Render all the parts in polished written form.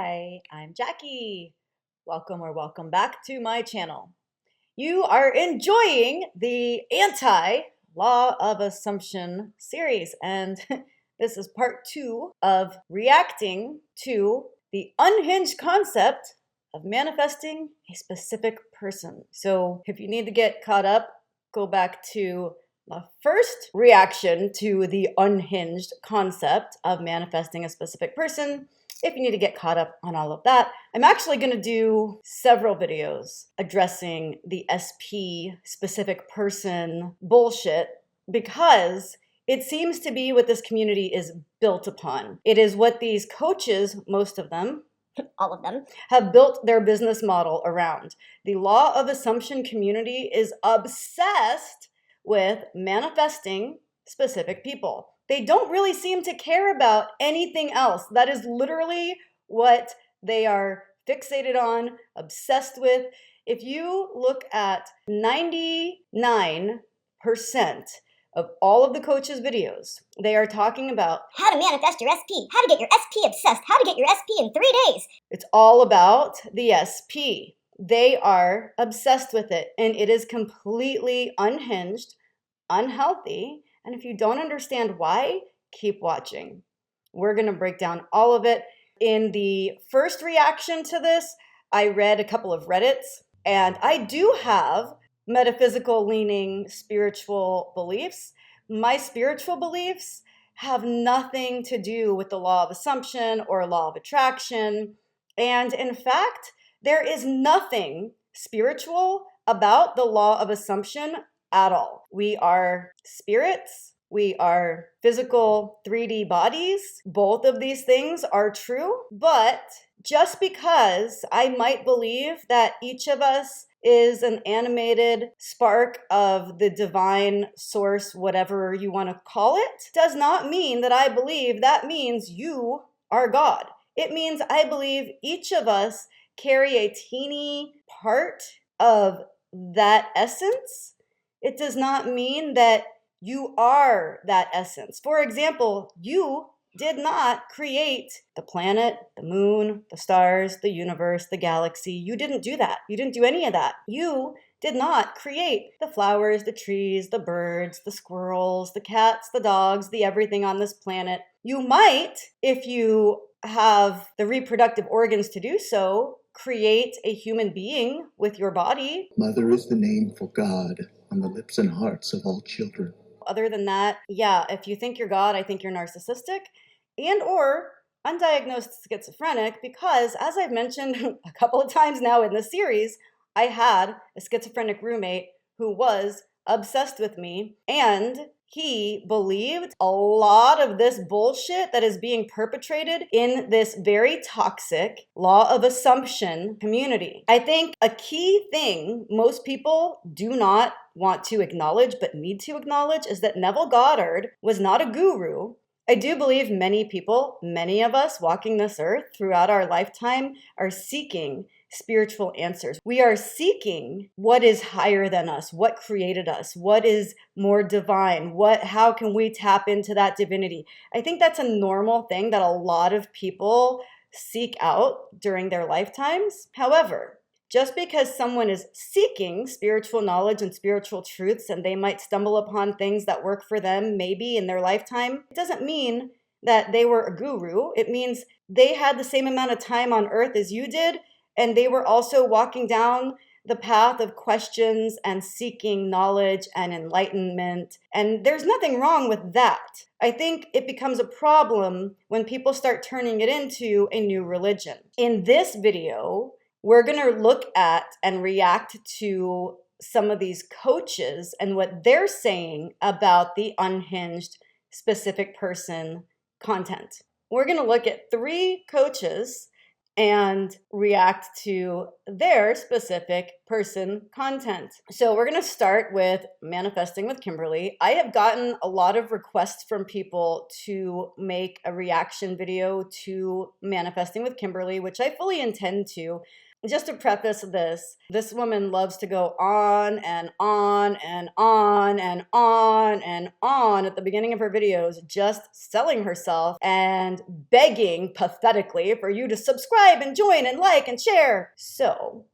Hi, I'm Jacqui. Welcome back to my channel. You are enjoying the anti-law of assumption series, and this is part 2 of reacting to the unhinged concept of manifesting a specific person. So if you need to get caught up, go back to the first reaction to the unhinged concept of manifesting a specific person. If you need to get caught up on all of that, I'm actually going to do several videos addressing the SP specific person bullshit because it seems to be what this community is built upon. It is what these coaches, most of them, all of them, have built their business model around. The law of assumption community is obsessed with manifesting specific people. They don't really seem to care about anything else. That is literally what they are fixated on, obsessed with. If you look at 99% of all of the coaches' videos, they are talking about how to manifest your SP, how to get your SP obsessed, how to get your SP in 3 days. It's all about the SP. They are obsessed with it, and it is completely unhinged, unhealthy. And if you don't understand why, keep watching. We're going to break down all of it. In the first reaction to this, I read a couple of Reddits, and I do have metaphysical leaning spiritual beliefs. My spiritual beliefs have nothing to do with the law of assumption or law of attraction. And in fact, there is nothing spiritual about the law of assumption at all. We are spirits. We are physical 3D bodies. Both of these things are true. But just because I might believe that each of us is an animated spark of the divine source, whatever you want to call it, does not mean that I believe that means you are God. It means I believe each of us carry a teeny part of that essence. It does not mean that you are that essence. For example, you did not create the planet, the moon, the stars, the universe, the galaxy. You didn't do that. You didn't do any of that. You did not create the flowers, the trees, the birds, the squirrels, the cats, the dogs, the everything on this planet. You might, if you have the reproductive organs to do so, create a human being with your body. Mother is the name for God on the lips and hearts of all children. Other than that, yeah, if you think you're God, I think you're narcissistic and or undiagnosed schizophrenic because, as I've mentioned a couple of times now in this series, I had a schizophrenic roommate who was obsessed with me, and he believed a lot of this bullshit that is being perpetrated in this very toxic law of assumption community. I think a key thing most people do not want to acknowledge but need to acknowledge is that Neville Goddard was not a guru. I do believe many people, many of us walking this earth throughout our lifetime are seeking spiritual answers. We are seeking what is higher than us, what created us, what is more divine, how can we tap into that divinity. I think that's a normal thing that a lot of people seek out during their lifetimes. However, just because someone is seeking spiritual knowledge and spiritual truths and they might stumble upon things that work for them maybe in their lifetime, it doesn't mean that they were a guru. It means they had the same amount of time on earth as you did, and they were also walking down the path of questions and seeking knowledge and enlightenment. And there's nothing wrong with that. I think it becomes a problem when people start turning it into a new religion. In this video, we're going to look at and react to some of these coaches and what they're saying about the unhinged specific person content. We're going to look at 3 coaches and react to their specific person content. So we're going to start with Manifesting with Kimberly. I have gotten a lot of requests from people to make a reaction video to Manifesting with Kimberly, which I fully intend to. Just to preface this woman loves to go on and on and on and on and on at the beginning of her videos, just selling herself and begging pathetically for you to subscribe and join and like and share. So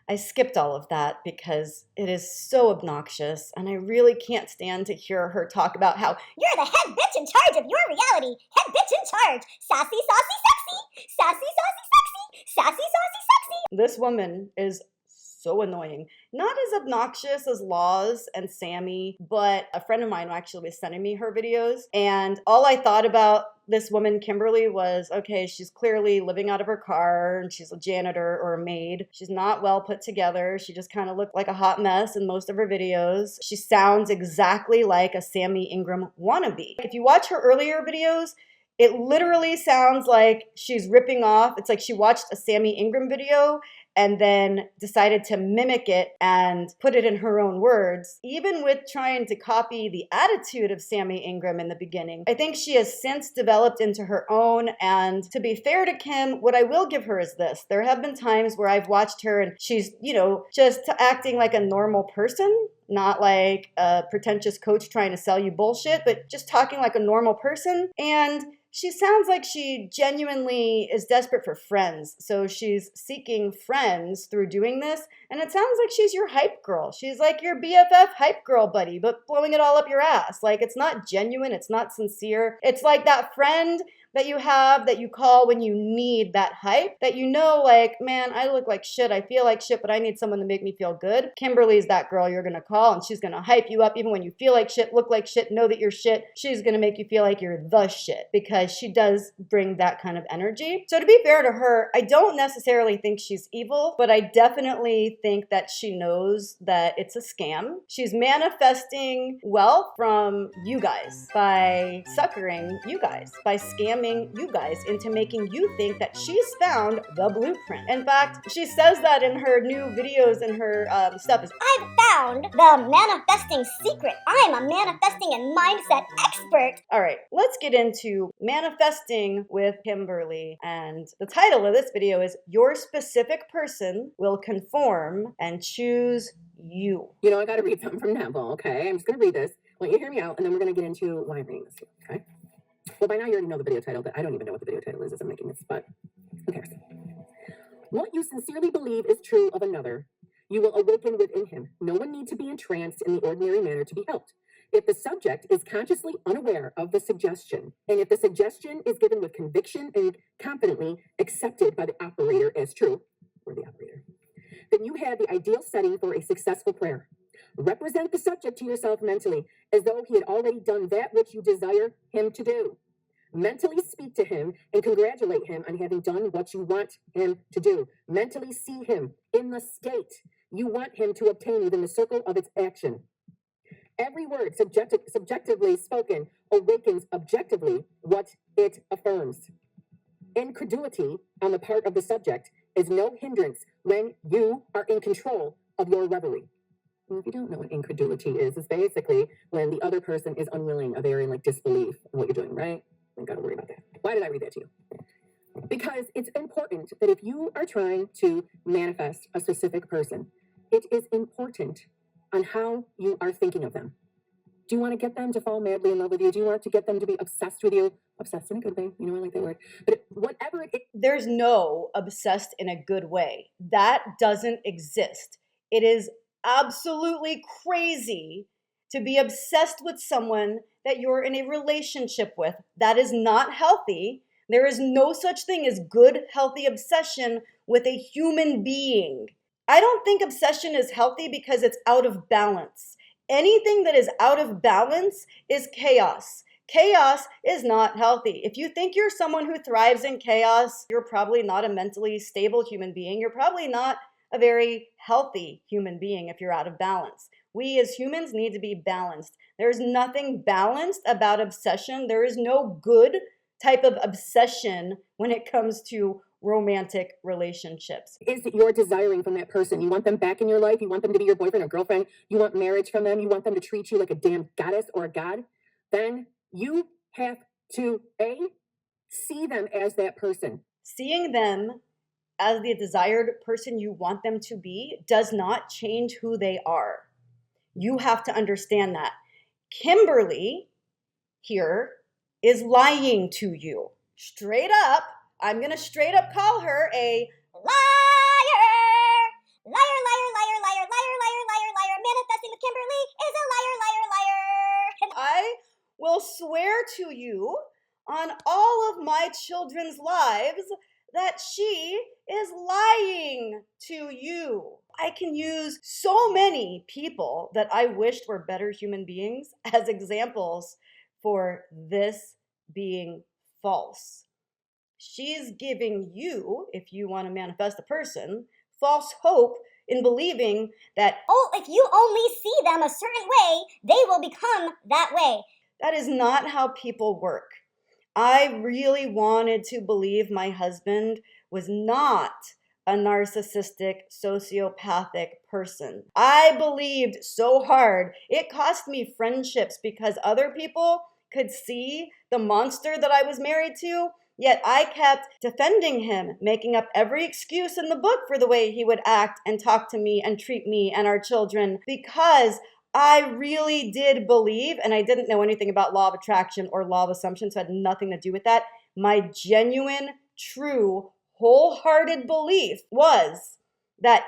I skipped all of that because it is so obnoxious, and I really can't stand to hear her talk about how You're the head bitch in charge of your reality. Head bitch in charge. Sassy, saucy, sexy. Sassy, saucy, sexy. Sassy, saucy, sexy. this woman is so annoying. Not as obnoxious as Laws and Sammy, but a friend of mine actually was sending me her videos, and all I thought about this woman, Kimberly, was, okay, she's clearly living out of her car, and she's a janitor or a maid. She's not well put together. She just kind of looked like a hot mess in most of her videos. She sounds exactly like a Sammy Ingram wannabe. If you watch her earlier videos, it literally sounds like she's ripping off. It's like she watched a Sammy Ingram video and then decided to mimic it and put it in her own words. Even with trying to copy the attitude of Sammy Ingram in the beginning, I think she has since developed into her own. And to be fair to Kim, what I will give her is this. There have been times where I've watched her and she's, just acting like a normal person, not like a pretentious coach trying to sell you bullshit, but just talking like a normal person. And she sounds like she genuinely is desperate for friends. So she's seeking friends through doing this. And it sounds like she's your hype girl. She's like your BFF hype girl buddy, but blowing it all up your ass. Like, it's not genuine. It's not sincere. It's like that friend that you have that you call when you need that hype, that like, man, I look like shit. I feel like shit, but I need someone to make me feel good. Kimberly's that girl you're going to call, and she's going to hype you up even when you feel like shit, look like shit, know that you're shit. She's going to make you feel like you're the shit because she does bring that kind of energy. So to be fair to her, I don't necessarily think she's evil, but I definitely think that she knows that it's a scam. She's manifesting wealth from you guys by suckering you guys, by scamming you guys into making you think that she's found the blueprint. In fact, she says that in her new videos and her stuff. I've found the manifesting secret. I'm a manifesting and mindset expert. All right, let's get into manifesting with Kimberly. And the title of this video is Your Specific Person Will Conform and Choose You. I got to read something from Neville, okay? I'm just going to read this. I want you to hear me out, and then we're going to get into why I'm reading this, okay? Well, by now you already know the video title, but I don't even know what the video title is as I'm making this, but who cares? What you sincerely believe is true of another, you will awaken within him. No one needs to be entranced in the ordinary manner to be helped. If the subject is consciously unaware of the suggestion, and if the suggestion is given with conviction and confidently accepted by the operator as true, or the operator, then you have the ideal setting for a successful prayer. Represent the subject to yourself mentally as though he had already done that which you desire him to do. Mentally speak to him and congratulate him on having done what you want him to do. Mentally see him in the state you want him to obtain within the circle of its action. Every word subjectively spoken awakens objectively what it affirms. Incredulity on the part of the subject is no hindrance when you are in control of your reverie. Well, if you don't know what incredulity is, it's basically when the other person is unwilling, or they're in disbelief in what you're doing, right? I don't gotta worry about that. Why did I read that to you? Because it's important that if you are trying to manifest a specific person, it is important on how you are thinking of them. Do you want to get them to fall madly in love with you? Do you want to get them to be obsessed with you? Obsessed in a good way. I like that word. But whatever it is. There's no obsessed in a good way. That doesn't exist. It is absolutely crazy to be obsessed with someone that you're in a relationship with. That is not healthy. There is no such thing as good, healthy obsession with a human being. I don't think obsession is healthy because it's out of balance. Anything that is out of balance is chaos. Chaos is not healthy. If you think you're someone who thrives in chaos, you're probably not a mentally stable human being. You're probably not a very healthy human being if you're out of balance. We as humans need to be balanced. There's nothing balanced about obsession. There is no good type of obsession when it comes to romantic relationships. Is that you're desiring from that person? You want them back in your life? You want them to be your boyfriend or girlfriend? You want marriage from them? You want them to treat you like a damn goddess or a god? Then you have to, A, see them as that person. Seeing them as the desired person you want them to be does not change who they are. You have to understand that. Kimberly here is lying to you. Straight up, I'm going to straight up call her a liar. Liar, liar, liar, liar, liar, liar, liar, liar. Manifesting with Kimberly is a liar, liar, liar. I will swear to you on all of my children's lives that she is lying to you. I can use so many people that I wished were better human beings as examples for this being false. She's giving you, if you want to manifest a person, false hope in believing that, oh, if you only see them a certain way, they will become that way. That is not how people work. I really wanted to believe my husband was not a narcissistic, sociopathic person. I believed so hard. It cost me friendships because other people could see the monster that I was married to, yet I kept defending him, making up every excuse in the book for the way he would act and talk to me and treat me and our children, because I really did believe, and I didn't know anything about law of attraction or law of assumption, so it had nothing to do with that. My genuine, true, wholehearted belief was that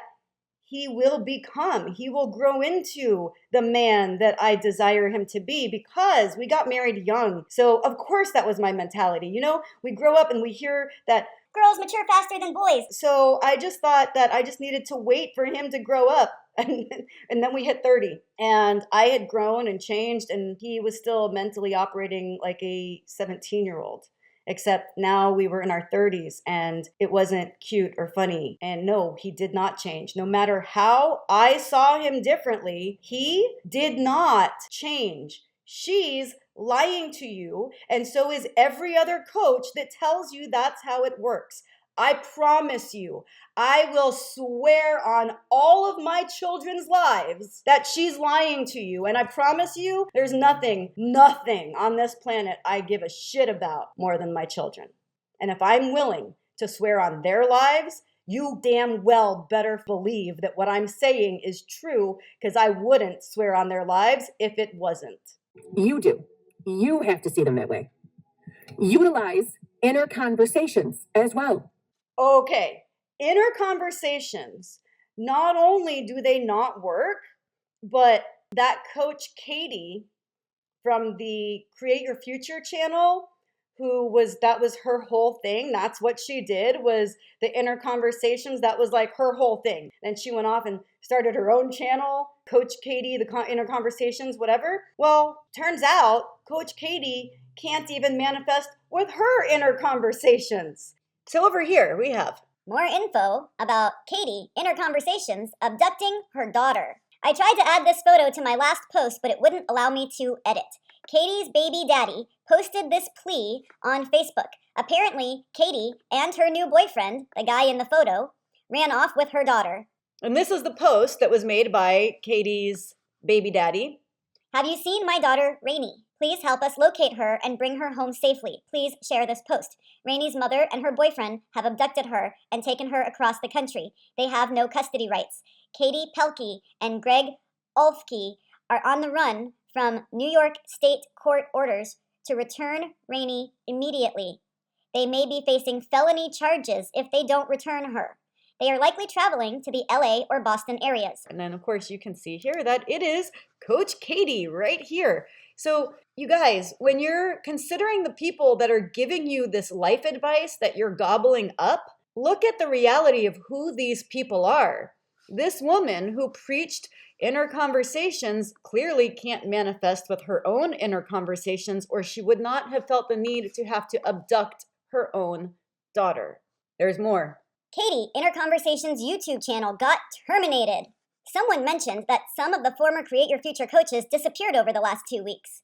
he will grow into the man that I desire him to be, because we got married young. So of course that was my mentality. You know, we grow up and we hear that girls mature faster than boys. So I just thought that I just needed to wait for him to grow up. And then we hit 30 and I had grown and changed, and he was still mentally operating like a 17-year-old. Except now we were in our 30s and it wasn't cute or funny. And no, he did not change. No matter how I saw him differently, he did not change. She's lying to you, and so is every other coach that tells you that's how it works. I promise you, I will swear on all of my children's lives that she's lying to you. And I promise you, there's nothing on this planet I give a shit about more than my children. And if I'm willing to swear on their lives, you damn well better believe that what I'm saying is true, because I wouldn't swear on their lives if it wasn't. You do. You have to see them that way. Utilize inner conversations as well. Okay, inner conversations, not only do they not work, but that coach Katie from the Create Your Future channel, that was her whole thing. That's what she did, was the inner conversations. That was like her whole thing. Then she went off and started her own channel, Coach Katie, the inner conversations, whatever. Well, turns out Coach Katie can't even manifest with her inner conversations. So over here we have more info about Katie, Inner Conversations, abducting her daughter. I tried to add this photo to my last post, but it wouldn't allow me to edit. Katie's baby daddy posted this plea on Facebook. Apparently, Katie and her new boyfriend, the guy in the photo, ran off with her daughter. And this is the post that was made by Katie's baby daddy. Have you seen my daughter, Rainey? Please help us locate her and bring her home safely. Please share this post. Rainey's mother and her boyfriend have abducted her and taken her across the country. They have no custody rights. Katie Pelkey and Greg Olfke are on the run from New York State court orders to return Rainey immediately. They may be facing felony charges if they don't return her. They are likely traveling to the LA or Boston areas. And then, of course, you can see here that it is Coach Katie right here. So, you guys, when you're considering the people that are giving you this life advice that you're gobbling up, look at the reality of who these people are. This woman who preached inner conversations clearly can't manifest with her own inner conversations, or she would not have felt the need to have to abduct her own daughter. There's more. Katie, Inner Conversations YouTube channel got terminated. Someone mentioned that some of the former Create Your Future coaches disappeared over the last 2 weeks.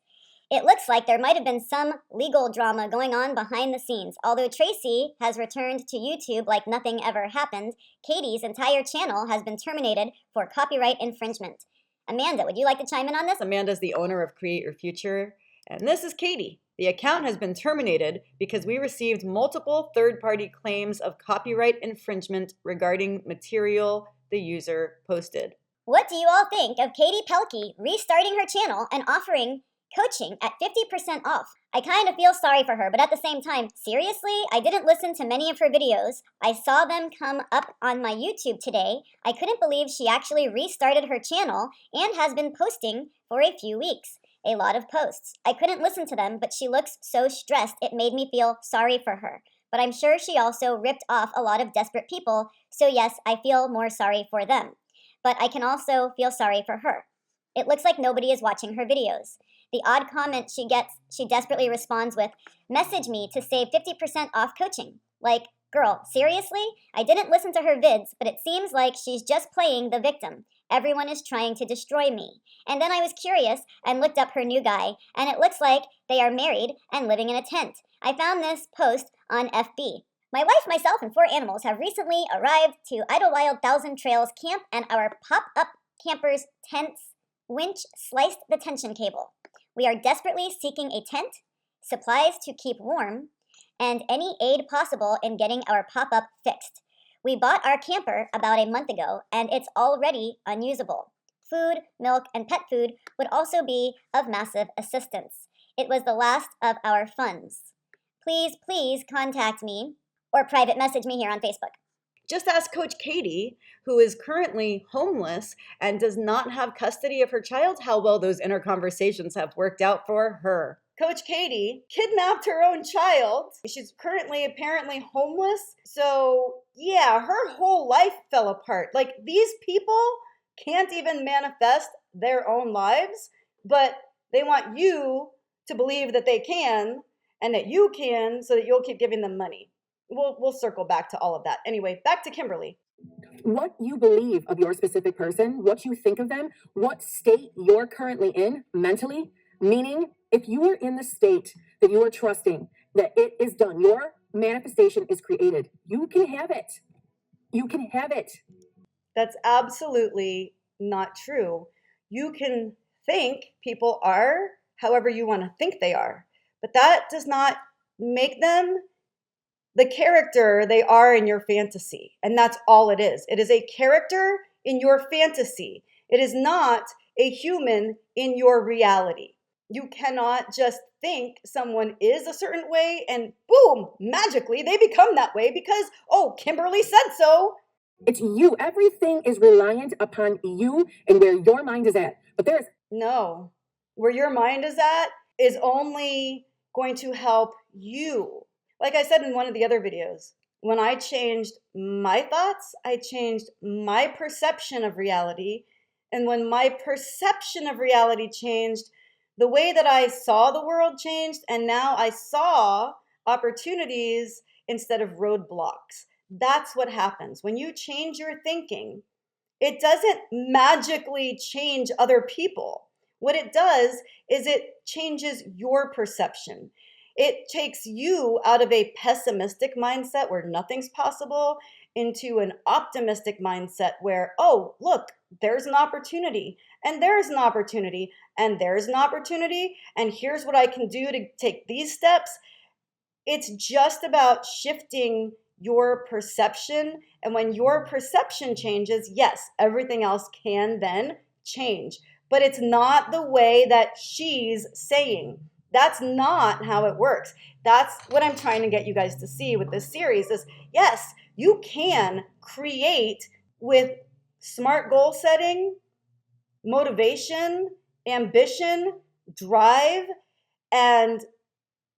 It looks like there might have been some legal drama going on behind the scenes. Although Tracy has returned to YouTube like nothing ever happened, Katie's entire channel has been terminated for copyright infringement. Amanda, would you like to chime in on this? Amanda's the owner of Create Your Future, and this is Katie. The account has been terminated because we received multiple third-party claims of copyright infringement regarding material the user posted. What do you all think of Katie Pelkey restarting her channel and offering coaching at 50% off? I kind of feel sorry for her, but at the same time, seriously, I didn't listen to many of her videos. I saw them come up on my YouTube today. I couldn't believe she actually restarted her channel and has been posting for a few weeks. A lot of posts. I couldn't listen to them, but she looks so stressed it made me feel sorry for her. But I'm sure she also ripped off a lot of desperate people, so yes, I feel more sorry for them. But I can also feel sorry for her. It looks like nobody is watching her videos. The odd comment she gets, she desperately responds with, "Message me to save 50% off coaching." Like, girl, seriously? I didn't listen to her vids, but it seems like she's just playing the victim. Everyone is trying to destroy me. And then I was curious and looked up her new guy, and it looks like they are married and living in a tent. I found this post on FB. My wife, myself, and 4 animals have recently arrived to Idlewild Thousand Trails Camp, and our pop-up campers' tents winch sliced the tension cable. We are desperately seeking a tent, supplies to keep warm, and any aid possible in getting our pop-up fixed. We bought our camper about a month ago, and it's already unusable. Food, milk, and pet food would also be of massive assistance. It was the last of our funds. Please contact me or private message me here on Facebook. Just ask Coach Katie, who is currently homeless and does not have custody of her child, how well those inner conversations have worked out for her. Coach Katie kidnapped her own child. She's currently apparently homeless. So yeah, her whole life fell apart. Like, these people can't even manifest their own lives, but they want you to believe that they can and that you can, so that you'll keep giving them money. We'll circle back to all of that. Anyway, back to Kimberly. What you believe of your specific person, what you think of them, what state you're currently in mentally, meaning if you are in the state that you are trusting that it is done, your manifestation is created, you can have it. You can have it. That's absolutely not true. You can think people are however you want to think they are, but that does not make them the character they are in your fantasy. And that's all it is. It is a character in your fantasy. It is not a human in your reality. You cannot just think someone is a certain way and boom, magically they become that way because, oh, Kimberly said so. It's you. Everything is reliant upon you and where your mind is at. But there's no, where your mind is at is only going to help you. Like I said in one of the other videos, when I changed my thoughts, I changed my perception of reality. And when my perception of reality changed, the way that I saw the world changed, and now I saw opportunities instead of roadblocks. That's what happens. When you change your thinking, it doesn't magically change other people. What it does is it changes your perception. It takes you out of a pessimistic mindset where nothing's possible into an optimistic mindset where, oh, look, there's an opportunity, and there's an opportunity, and there's an opportunity, and here's what I can do to take these steps. It's just about shifting your perception. And when your perception changes, yes, everything else can then change. But it's not the way that she's saying. That's not how it works. That's what I'm trying to get you guys to see with this series is, yes, you can create with smart goal setting, motivation, ambition, drive, and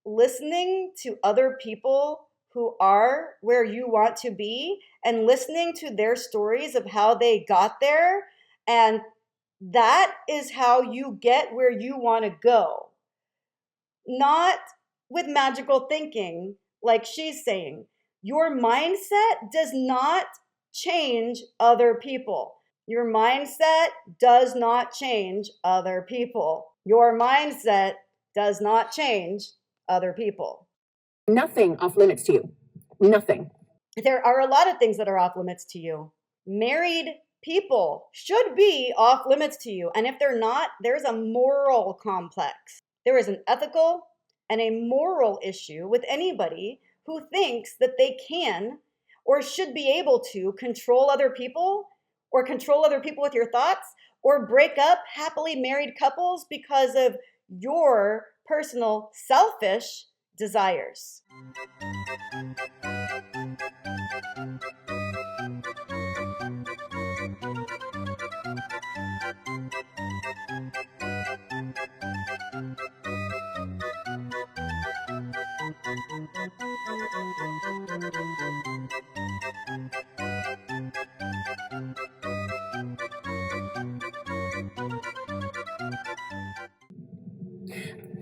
listening to other people who are where you want to be and listening to their stories of how they got there. And that is how you get where you want to go. Not with magical thinking, like she's saying. Your mindset does not change other people. Your mindset does not change other people. Your mindset does not change other people. nothing off limits to you. Nothing. There are a lot of things that are off limits to you. Married people should be off limits to you. And if they're not, there's a moral complex. There is an ethical, and a moral issue with anybody who thinks that they can or should be able to control other people or control other people with your thoughts or break up happily married couples because of your personal selfish desires.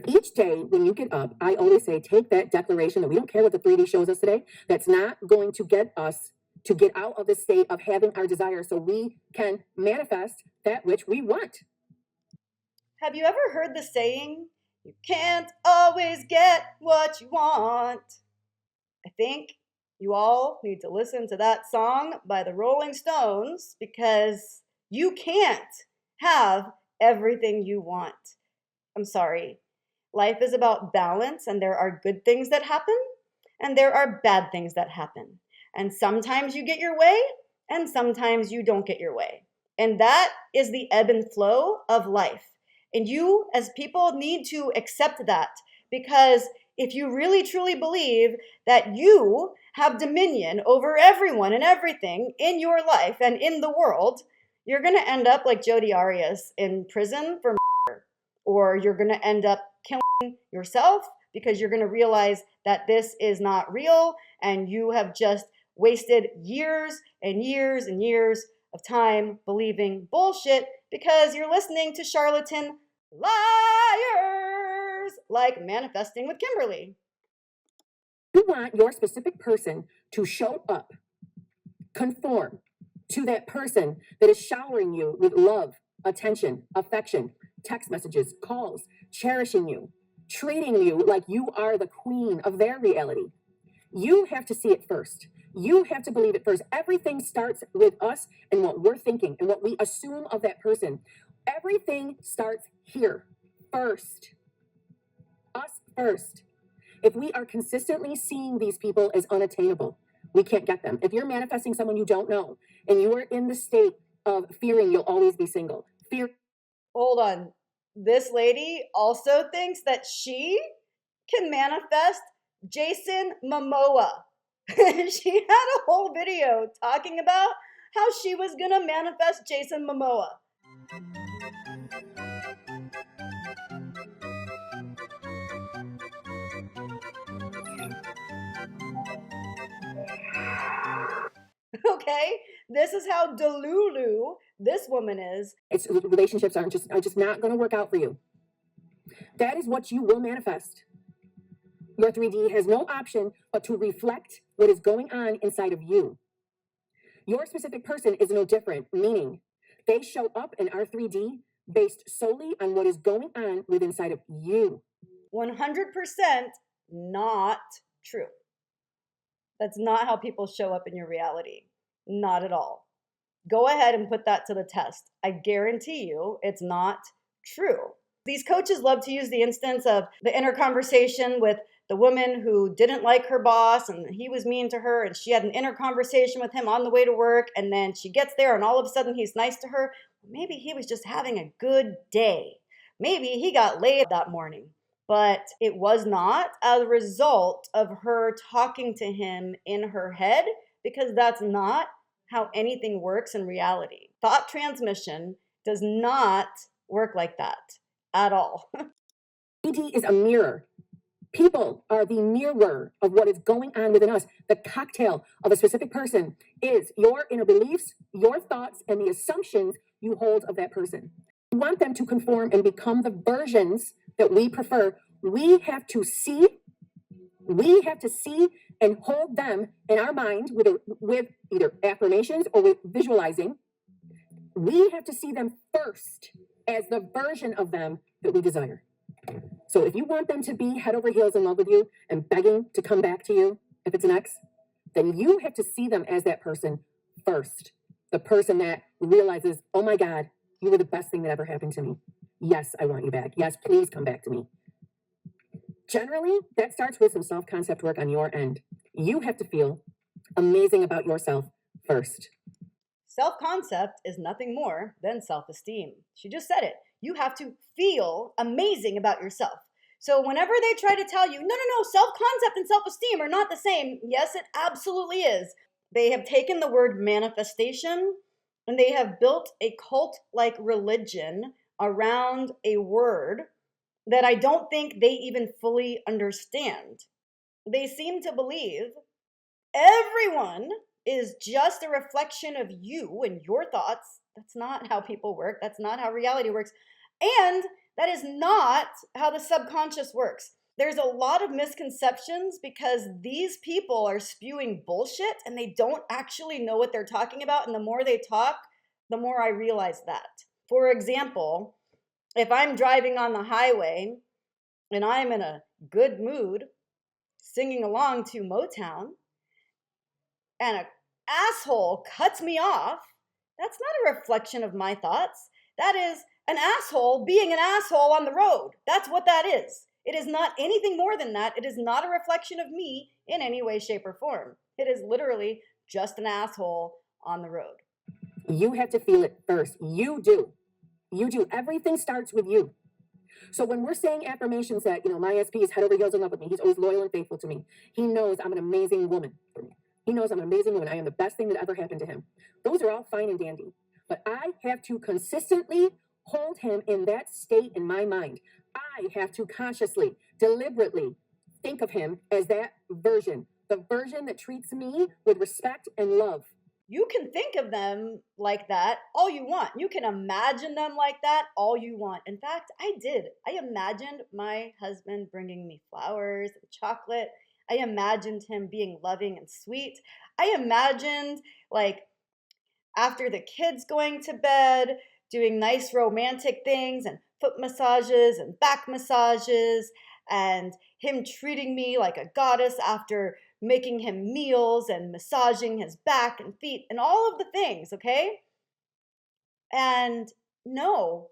Each day when you get up, I always say, take that declaration that we don't care what the 3D shows us today. That's not going to get us to get out of the state of having our desire so we can manifest that which we want. Have you ever heard the saying, you can't always get what you want? I think you all need to listen to that song by the Rolling Stones because you can't have everything you want. I'm sorry. Life is about balance, and there are good things that happen, and there are bad things that happen. And sometimes you get your way, and sometimes you don't get your way. And that is the ebb and flow of life. And you, as people, need to accept that, because if you really truly believe that you have dominion over everyone and everything in your life and in the world, you're going to end up like Jodi Arias in prison for murder, or you're going to end up killing yourself because you're going to realize that this is not real and you have just wasted years and years and years of time believing bullshit because you're listening to charlatan liars like Manifesting with Kimberly. You want your specific person to show up, conform to that person that is showering you with love, attention, affection, text messages, calls, cherishing you, treating you like you are the queen of their reality. You have to see it first. You have to believe it first. Everything starts with us and what we're thinking and what we assume of that person. Everything starts here first. Us first. If we are consistently seeing these people as unattainable, we can't get them. If you're manifesting someone you don't know and you are in the state of fearing you'll always be single, Hold on. This lady also thinks that she can manifest Jason Momoa. She had a whole video talking about how she was gonna manifest Jason Momoa. Okay, this is how delulu this woman is. it's relationships are just not going to work out for you. That is what you will manifest. Your 3D has no option but to reflect what is going on inside of you. Your specific person is no different, meaning they show up in our 3D based solely on what is going on within inside of you. 100% not true. That's not how people show up in your reality. Not at all. Go ahead and put that to the test. I guarantee you it's not true. These coaches love to use the instance of the inner conversation with the woman who didn't like her boss and he was mean to her, and she had an inner conversation with him on the way to work, and then she gets there and all of a sudden he's nice to her. Maybe he was just having a good day. Maybe he got laid that morning. But it was not as a result of her talking to him in her head, because that's not how anything works in reality. Thought transmission does not work like that at all. 3D is a mirror. People are the mirror of what is going on within us. The cocktail of a specific person is your inner beliefs, your thoughts, and the assumptions you hold of that person. We want them to conform and become the versions that we prefer. We have to see and hold them in our mind with either affirmations or with visualizing. We have to see them first as the version of them that we desire. So if you want them to be head over heels in love with you and begging to come back to you, if it's an ex, then you have to see them as that person first. The person that realizes, oh my God, you were the best thing that ever happened to me. Yes, I want you back. Yes, please come back to me. Generally, that starts with some self-concept work on your end. You have to feel amazing about yourself first. Self-concept is nothing more than self-esteem. She just said it. You have to feel amazing about yourself. So whenever they try to tell you, no, self-concept and self-esteem are not the same, yes, it absolutely is. They have taken the word manifestation and they have built a cult-like religion around a word that I don't think they even fully understand. They seem to believe everyone is just a reflection of you and your thoughts. That's not how people work. That's not how reality works. And that is not how the subconscious works. There's a lot of misconceptions because these people are spewing bullshit and they don't actually know what they're talking about. And the more they talk, the more I realize that. For example, if I'm driving on the highway and I'm in a good mood, singing along to Motown, and an asshole cuts me off, that's not a reflection of my thoughts. That is an asshole being an asshole on the road. That's what that is. It is not anything more than that. It is not a reflection of me in any way, shape, or form. It is literally just an asshole on the road. You have to feel it first. You do. You do. Everything starts with you. So when we're saying affirmations that, my SP is head over heels in love with me, he's always loyal and faithful to me, he knows I'm an amazing woman for me. He knows I'm an amazing woman. I am the best thing that ever happened to him. Those are all fine and dandy. But I have to consistently hold him in that state in my mind. I have to consciously, deliberately think of him as that version, the version that treats me with respect and love. You can think of them like that all you want. You can imagine them like that all you want. In fact, I did. I imagined my husband bringing me flowers and chocolate. I imagined him being loving and sweet. I imagined, after the kids going to bed, doing nice romantic things and foot massages and back massages, and him treating me like a goddess after making him meals and massaging his back and feet and all of the things, okay? And no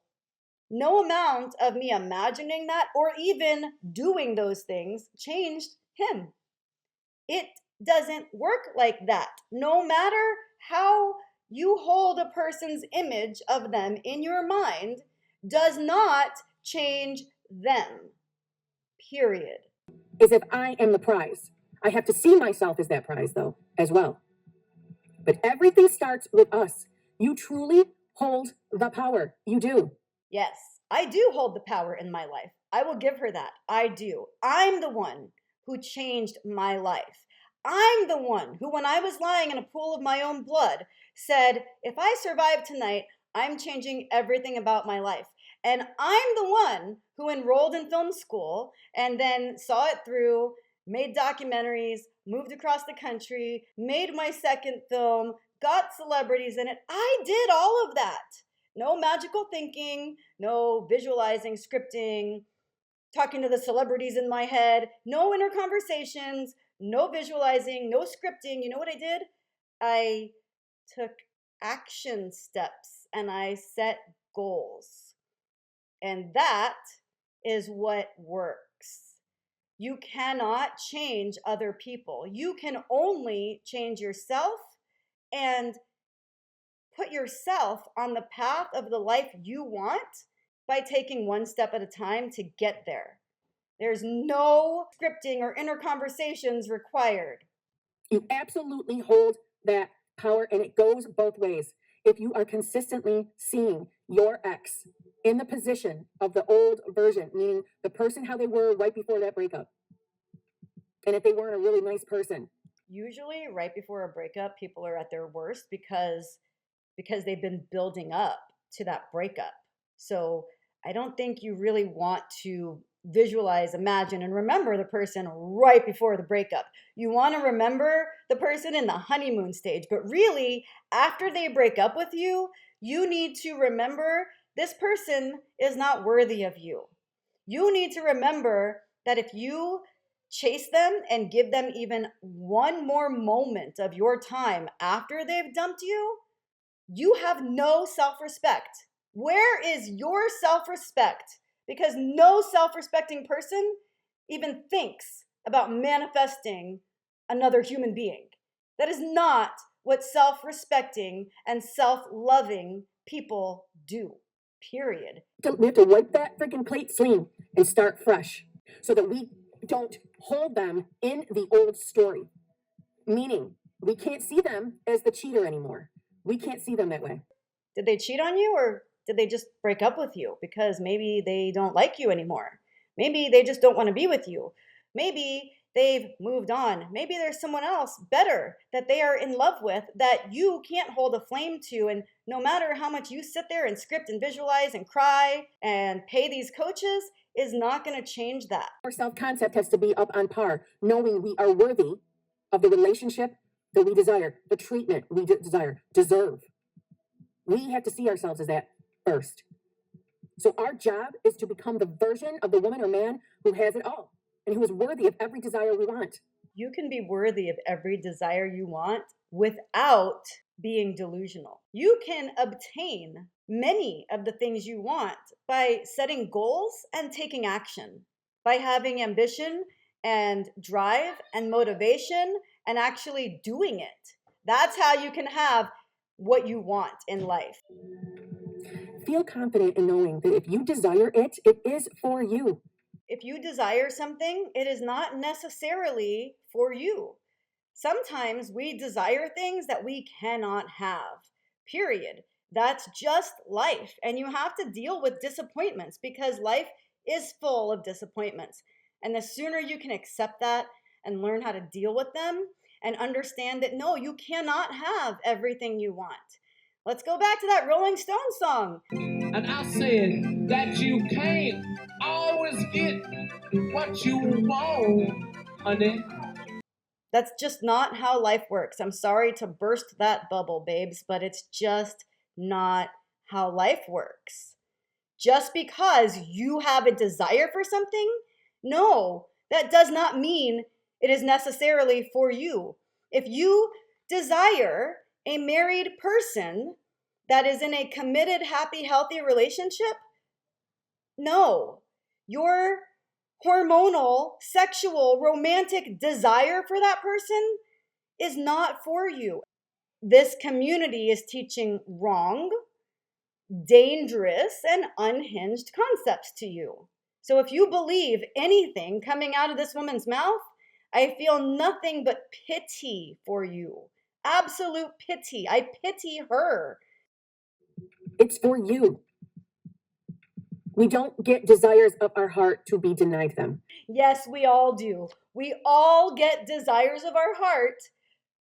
amount of me imagining that or even doing those things changed him. It doesn't work like that. No matter how you hold a person's image of them in your mind, does not change them. Period. As if I am the prize. I have to see myself as that prize, though, as well. But everything starts with us. You truly hold the power. You do. Yes, I do hold the power in my life. I will give her that. I do. I'm the one who changed my life. I'm the one who, when I was lying in a pool of my own blood, said, if I survive tonight, I'm changing everything about my life. And I'm the one who enrolled in film school and then saw it through, made documentaries, moved across the country, made my second film, got celebrities in it. I did all of that. No magical thinking, no visualizing, scripting, talking to the celebrities in my head, no inner conversations, no visualizing, no scripting. You know what I did? I took action steps and I set goals. And that is what works. You cannot change other people. You can only change yourself and put yourself on the path of the life you want by taking one step at a time to get there. There's no scripting or inner conversations required. You absolutely hold that power, and it goes both ways. If you are consistently seeing your ex in the position of the old version, meaning the person how they were right before that breakup, and if they weren't a really nice person. Usually right before a breakup, people are at their worst because they've been building up to that breakup. So I don't think you really want to visualize, imagine, and remember the person right before the breakup. You want to remember the person in the honeymoon stage, but really, after they break up with you, you need to remember this person is not worthy of you. You need to remember that if you chase them and give them even one more moment of your time after they've dumped you, you have no self-respect. Where is your self-respect? Because no self-respecting person even thinks about manifesting another human being. That is not what self-respecting and self-loving people do, period. We have to wipe that freaking plate clean and start fresh so that we don't hold them in the old story. Meaning, we can't see them as the cheater anymore. We can't see them that way. Did they cheat on you, or did they just break up with you because maybe they don't like you anymore? Maybe they just don't want to be with you. Maybe they've moved on. Maybe there's someone else better that they are in love with that you can't hold a flame to. And no matter how much you sit there and script and visualize and cry and pay these coaches, is not going to change that. Our self-concept has to be up on par, knowing we are worthy of the relationship that we desire, the treatment we deserve. We have to see ourselves as that first. So our job is to become the version of the woman or man who has it all and who is worthy of every desire we want. You can be worthy of every desire you want without being delusional. You can obtain many of the things you want by setting goals and taking action, by having ambition and drive and motivation and actually doing it. That's how you can have what you want in life. Feel confident in knowing that if you desire it, it is for you. If you desire something, it is not necessarily for you. Sometimes we desire things that we cannot have, period. That's just life. And you have to deal with disappointments because life is full of disappointments. And the sooner you can accept that and learn how to deal with them and understand that, no, you cannot have everything you want. Let's go back to that Rolling Stones song. And I said that you can't always get what you want, honey. That's just not how life works. I'm sorry to burst that bubble, babes, but it's just not how life works. Just because you have a desire for something, no, that does not mean it is necessarily for you. If you desire a married person that is in a committed, happy, healthy relationship, no, your hormonal, sexual, romantic desire for that person is not for you. This community is teaching wrong, dangerous, and unhinged concepts to you. So if you believe anything coming out of this woman's mouth, I feel nothing but pity for you. Absolute pity. I pity her. It's for you. We don't get desires of our heart to be denied them. Yes, we all do. We all get desires of our heart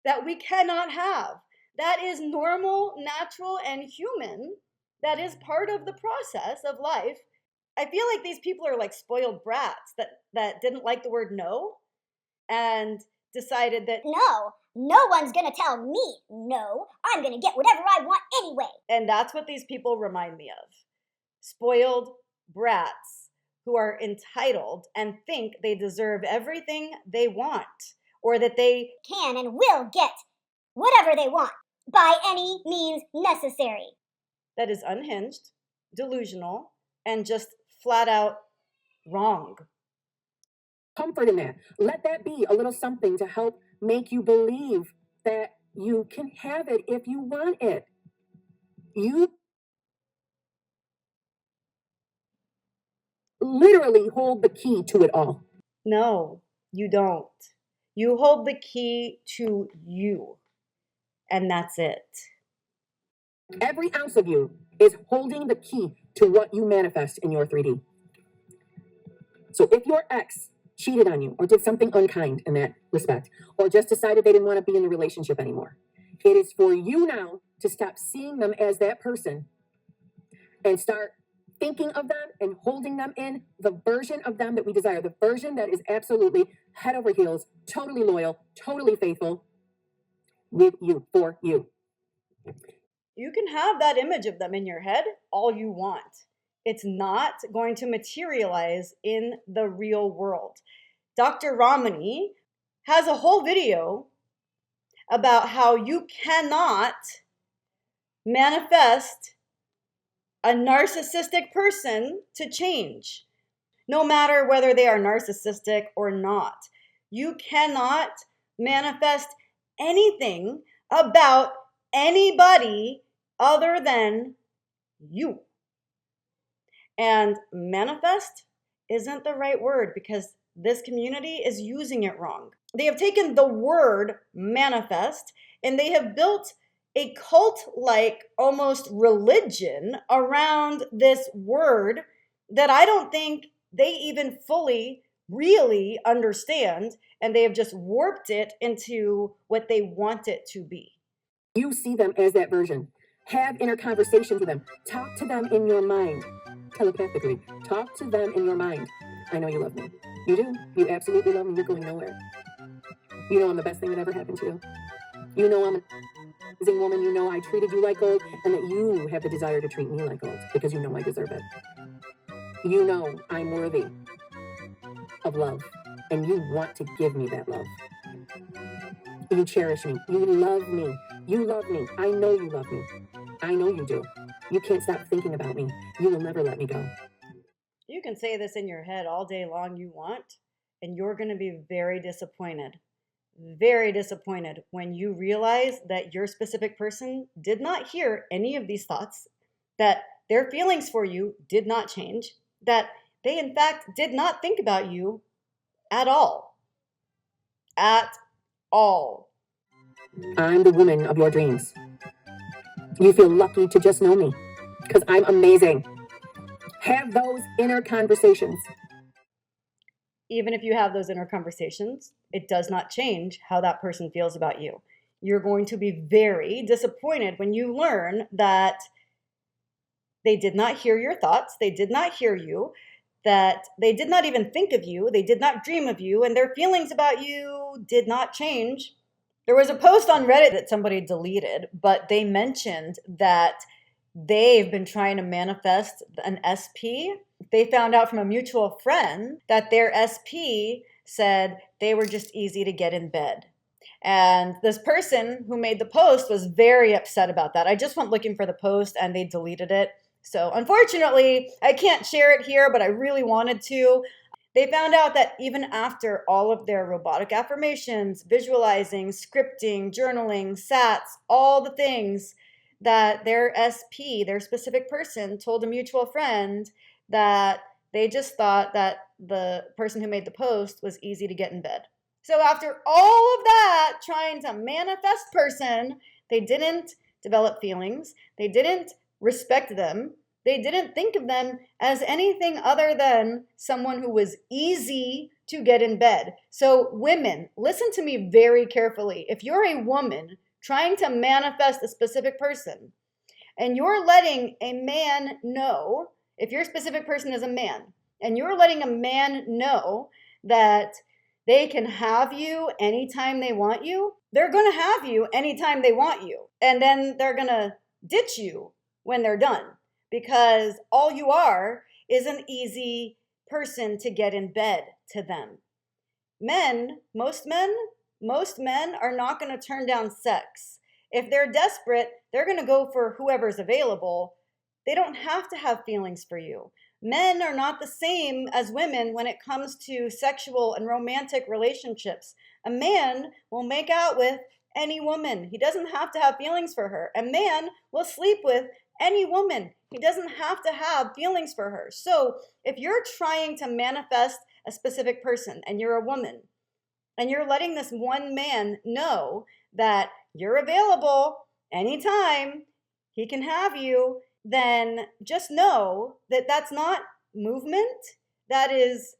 that we cannot have. That is normal, natural, and human. That is part of the process of life. I feel like these people are like spoiled brats that didn't like the word no and decided that No one's gonna tell me no. I'm gonna get whatever I want anyway. And that's what these people remind me of. Spoiled brats who are entitled and think they deserve everything they want, or that they Can and will get whatever they want by any means necessary. that is unhinged, delusional, and just flat out wrong. Comfort in that. Let that be a little something to help make you believe that you can have it if you want it. You literally hold the key to it all. No, you don't. You hold the key to you, and that's it. Every ounce of you is holding the key to what you manifest in your 3D. So if your ex cheated on you or did something unkind in that respect, or just decided they didn't want to be in the relationship anymore, it is for you now to stop seeing them as that person and start thinking of them and holding them in the version of them that we desire, the version that is absolutely head over heels, totally loyal, totally faithful with you, for you. You can have that image of them in your head all you want. It's not going to materialize in the real world. Dr. Ramani has a whole video about how you cannot manifest a narcissistic person to change. no matter whether they are narcissistic or not. You cannot manifest anything about anybody other than you. And manifest isn't the right word because this community is using it wrong. They have taken the word manifest and they have built a cult-like, almost religion around this word that I don't think they even fully really understand, and they have just warped it into what they want it to be. You see them as that version. Have inner conversations with them. Talk to them in your mind. Telepathically. Talk to them in your mind. I know you love me. You do. You absolutely love me. You're going nowhere. You know I'm the best thing that ever happened to you. You know I'm an amazing woman. You know I treated you like gold, and that you have the desire to treat me like gold because you know I deserve it. You know I'm worthy of love, and you want to give me that love. You cherish me. You love me. You love me. I know you love me. I know you do. You can't stop thinking about me. You will never let me go. You can say this in your head all day long you want, and you're going to be very disappointed when you realize that your specific person did not hear any of these thoughts, that their feelings for you did not change, that they in fact did not think about you at all. At all. I'm the woman of your dreams. You feel lucky to just know me because I'm amazing. Have those inner conversations. Even if you have those inner conversations, it does not change how that person feels about you. You're going to be very disappointed when you learn that they did not hear your thoughts, they did not hear you, that they did not even think of you, they did not dream of you, and their feelings about you did not change. There was a post on Reddit that somebody deleted, but they mentioned that they've been trying to manifest an SP. They found out from a mutual friend that their SP said they were just easy to get in bed. And this person who made the post was very upset about that. I just went looking for the post and they deleted it. So unfortunately, I can't share it here, but I really wanted to. They found out that even after all of their robotic affirmations, visualizing, scripting, journaling, SATs, all the things, that their SP, their specific person, told a mutual friend that they just thought that the person who made the post was easy to get in bed. So after all of that, trying to manifest person, they didn't develop feelings. They didn't respect them. They didn't think of them as anything other than someone who was easy to get in bed. So women, listen to me very carefully. If you're a woman trying to manifest a specific person, and you're letting a man know, if your specific person is a man, and you're letting a man know that they can have you anytime they want you, they're going to have you anytime they want you. And then they're going to ditch you when they're done, because all you are is an easy person to get in bed to them. Most men are not going to turn down sex. If they're desperate, they're going to go for whoever's available. They don't have to have feelings for you. Men are not the same as women when it comes to sexual and romantic relationships. A man will make out with any woman. He doesn't have to have feelings for her. A man will sleep with any woman. He doesn't have to have feelings for her. So if you're trying to manifest a specific person and you're a woman, and you're letting this one man know that you're available anytime, he can have you, then just know that that's not movement. That is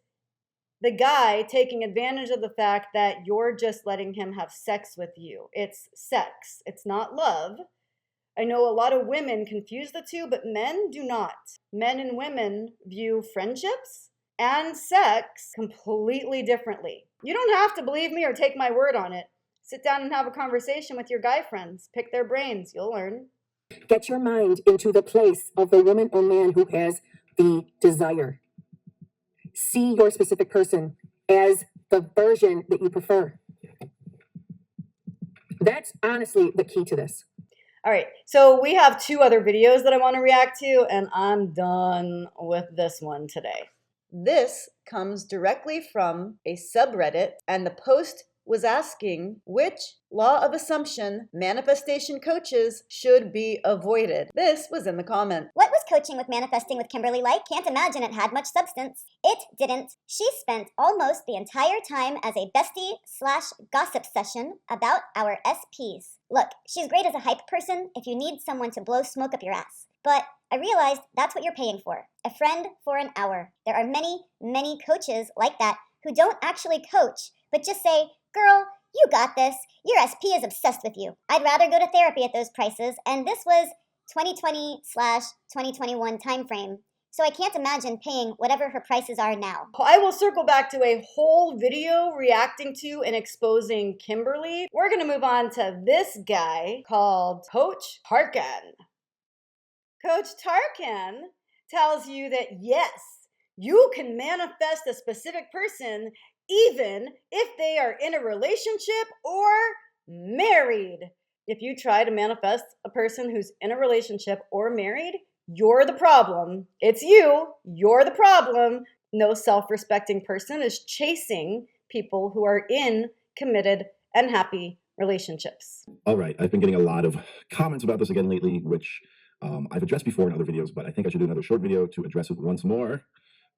the guy taking advantage of the fact that you're just letting him have sex with you. It's sex. It's not love. I know a lot of women confuse the two, but men do not. Men and women view friendships and sex completely differently. You don't have to believe me or take my word on it. Sit down and have a conversation with your guy friends. Pick their brains. You'll learn. Get your mind into the place of the woman or man who has the desire. See your specific person as the version that you prefer. That's honestly the key to this. All right, so we have 2 other videos that I want to react to, and I'm done with this one today. This comes directly from a subreddit, and the post was asking which law of assumption manifestation coaches should be avoided. This was in the comment. What was coaching with manifesting with Kimberly like? Can't imagine it had much substance. It didn't. She spent almost the entire time as a bestie/gossip session about our SPs. Look, she's great as a hype person if you need someone to blow smoke up your ass. But I realized that's what you're paying for. A friend for an hour. There are many, many coaches like that who don't actually coach, but just say, girl, you got this. Your SP is obsessed with you. I'd rather go to therapy at those prices, and this was 2020/2021 timeframe. So I can't imagine paying whatever her prices are now. I will circle back to a whole video reacting to and exposing Kimberly. We're going to move on to this guy called Coach Tarkan. Coach Tarkan tells you that yes, you can manifest a specific person even if they are in a relationship or married. If you try to manifest a person who's in a relationship or married, you're the problem. It's you. You're the problem. No self-respecting person is chasing people who are in committed and happy relationships. All right. I've been getting a lot of comments about this again lately, which I've addressed before in other videos, but I think I should do another short video to address it once more.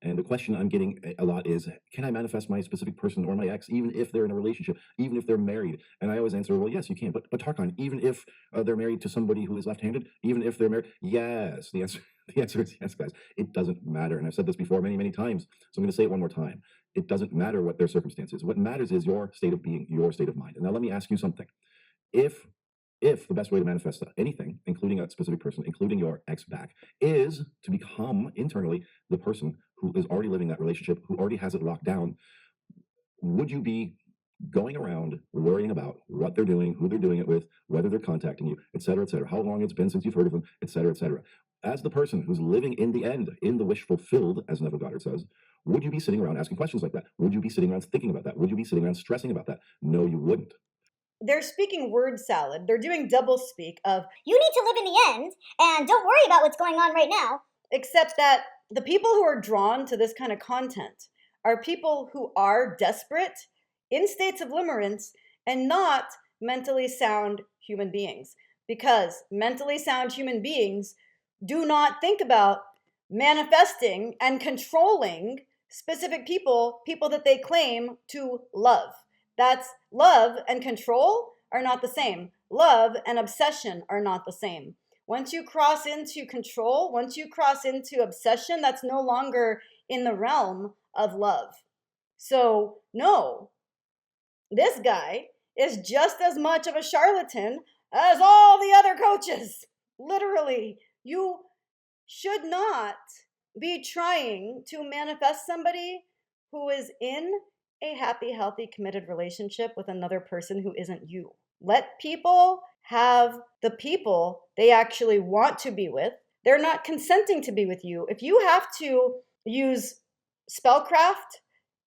And the question I'm getting a lot is, can I manifest my specific person or my ex, even if they're in a relationship, even if they're married? And I always answer, well, yes, you can. But Tarkan, even if they're married to somebody who is left-handed, even if they're married, yes. The answer is yes, guys. It doesn't matter. And I've said this before many, many times. So I'm going to say it one more time. It doesn't matter what their circumstances. What matters is your state of being, your state of mind. And now let me ask you something. If the best way to manifest anything, including a specific person, including your ex back, is to become internally the person who is already living that relationship, who already has it locked down, would you be going around worrying about what they're doing, who they're doing it with, whether they're contacting you, et cetera, how long it's been since you've heard of them, et cetera, et cetera? As the person who's living in the end, in the wish fulfilled, as Neville Goddard says, would you be sitting around asking questions like that? Would you be sitting around thinking about that? Would you be sitting around stressing about that? No, you wouldn't. They're speaking word salad. They're doing double speak of, You need to live in the end, and don't worry about what's going on right now. except that the people who are drawn to this kind of content are people who are desperate, in states of limerence, and not mentally sound human beings. Because mentally sound human beings do not think about manifesting and controlling specific people that they claim to love. That's love and control are not the same. Love and obsession are not the same. Once you cross into control, once you cross into obsession, that's no longer in the realm of love. So, no, this guy is just as much of a charlatan as all the other coaches. Literally, you should not be trying to manifest somebody who is in a happy, healthy, committed relationship with another person who isn't you. Let people have the people they actually want to be with. They're not consenting to be with you. If you have to use spellcraft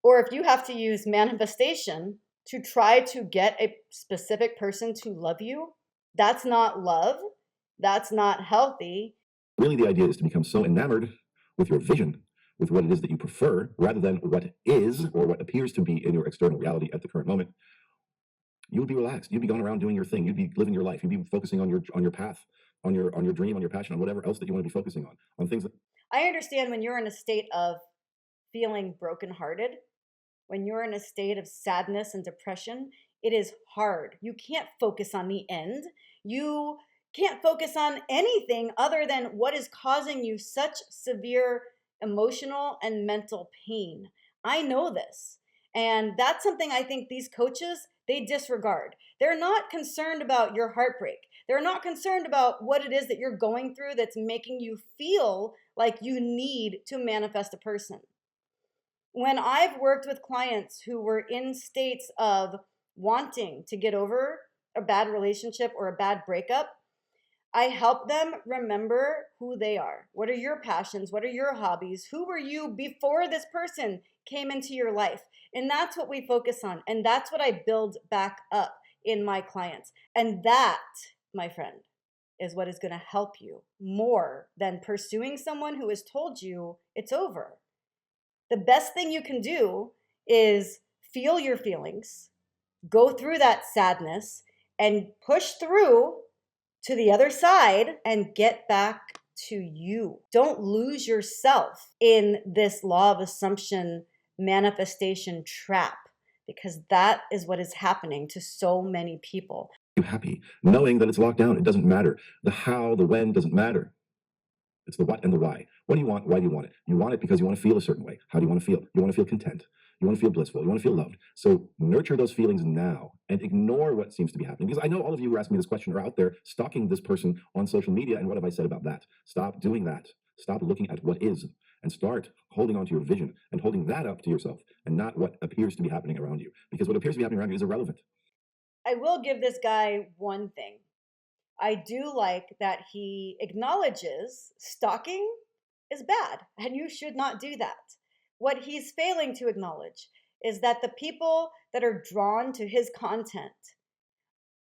or if you have to use manifestation to try to get a specific person to love you, that's not love. That's not healthy. Really, the idea is to become so enamored with your vision, with what it is that you prefer, rather than what is or what appears to be in your external reality at the current moment. You would be relaxed. You'd be going around doing your thing. You'd be living your life. You'd be focusing on your path, on your dream, on your passion, on whatever else that you want to be focusing on things that. I understand when you're in a state of feeling brokenhearted, when you're in a state of sadness and depression, it is hard. You can't focus on the end. You can't focus on anything other than what is causing you such severe emotional and mental pain. I know this. And that's something I think these coaches, they disregard. They're not concerned about your heartbreak. They're not concerned about what it is that you're going through that's making you feel like you need to manifest a person. When I've worked with clients who were in states of wanting to get over a bad relationship or a bad breakup, I help them remember who they are. What are your passions? What are your hobbies? Who were you before this person came into your life? And that's what we focus on. And that's what I build back up in my clients. And that, my friend, is what is going to help you more than pursuing someone who has told you it's over. The best thing you can do is feel your feelings, go through that sadness, and push through to the other side and get back to you. Don't lose yourself in this law of assumption manifestation trap, because that is what is happening to so many people. You happy, knowing that it's locked down. It doesn't matter. The how, the when doesn't matter. It's the what and the why. What do you want? Why do you want it? You want it because you want to feel a certain way. How do you want to feel? You want to feel content. You want to feel blissful. You want to feel loved. So nurture those feelings now and ignore what seems to be happening. Because I know all of you who are asking me this question are out there stalking this person on social media. And what have I said about that? Stop doing that. Stop looking at what is and start holding on to your vision and holding that up to yourself and not what appears to be happening around you. Because what appears to be happening around you is irrelevant. I will give this guy one thing. I do like that he acknowledges stalking is bad and you should not do that. What he's failing to acknowledge is that the people that are drawn to his content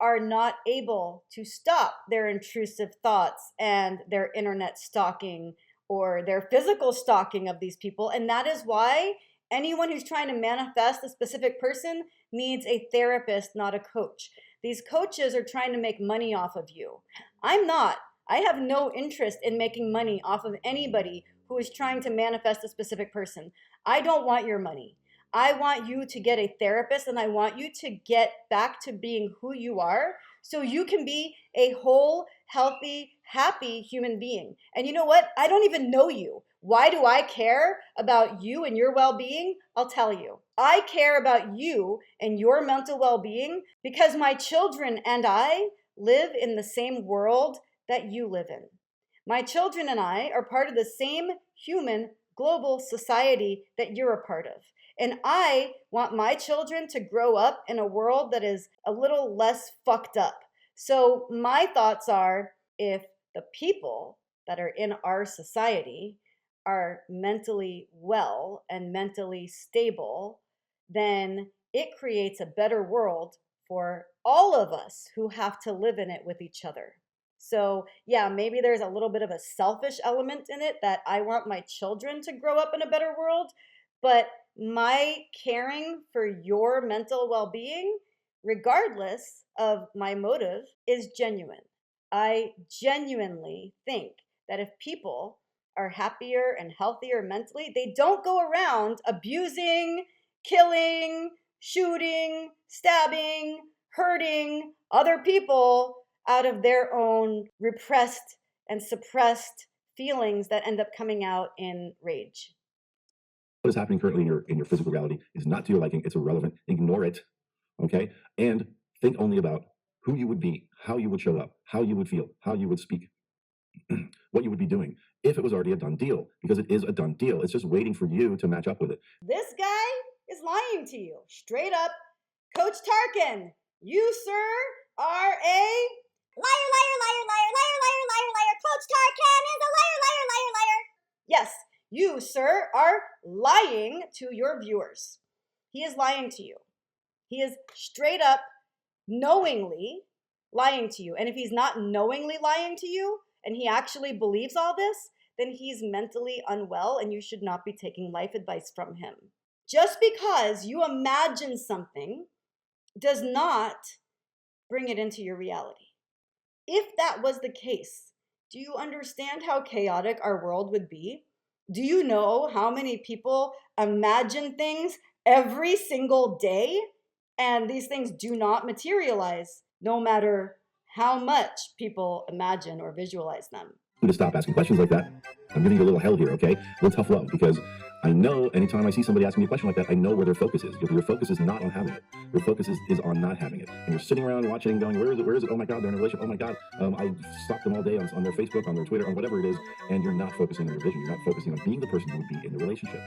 are not able to stop their intrusive thoughts and their internet stalking or their physical stalking of these people. And that is why anyone who's trying to manifest a specific person needs a therapist, not a coach. These coaches are trying to make money off of you. I'm not. I have no interest in making money off of anybody who is trying to manifest a specific person. I don't want your money. I want you to get a therapist and I want you to get back to being who you are so you can be a whole, healthy, happy human being. And you know what? I don't even know you. Why do I care about you and your well-being? I'll tell you. I care about you and your mental well-being because my children and I live in the same world that you live in. My children and I are part of the same human global society that you're a part of. And I want my children to grow up in a world that is a little less fucked up. So my thoughts are, if the people that are in our society are mentally well and mentally stable, then it creates a better world for all of us who have to live in it with each other. So yeah, maybe there's a little bit of a selfish element in it that I want my children to grow up in a better world, but my caring for your mental well-being, regardless of my motive, is genuine. I genuinely think that if people are happier and healthier mentally, they don't go around abusing, killing, shooting, stabbing, hurting other people out of their own repressed and suppressed feelings that end up coming out in rage. What is happening currently in your physical reality is not to your liking. It's irrelevant. Ignore it. Okay? And think only about who you would be, how you would show up, how you would feel, how you would speak, what you would be doing if it was already a done deal, because it is a done deal. It's just waiting for you to match up with it. This guy is lying to you. Straight up. Coach Tarkin, you, sir, are a Liar, liar, liar, liar, liar, liar, liar, liar. Coach Tarkan is a liar, liar, liar, liar. Yes, you, sir, are lying to your viewers. He is lying to you. He is straight up, knowingly lying to you. And if he's not knowingly lying to you, and he actually believes all this, then he's mentally unwell and you should not be taking life advice from him. Just because you imagine something does not bring it into your reality. If that was the case, do you understand how chaotic our world would be? Do you know how many people imagine things every single day and these things do not materialize no matter how much people imagine or visualize them? To stop asking questions like that. I'm giving you a little hell here, okay? A little tough love, because I know anytime I see somebody asking me a question like that, I know where their focus is. Your focus is not on having it. Your focus is on not having it. And you're sitting around watching, going, where is it? Where is it? Oh my God, they're in a relationship. Oh my God, I stalk them all day on their Facebook, on their Twitter, on whatever it is, and you're not focusing on your vision. You're not focusing on being the person you would be in the relationship.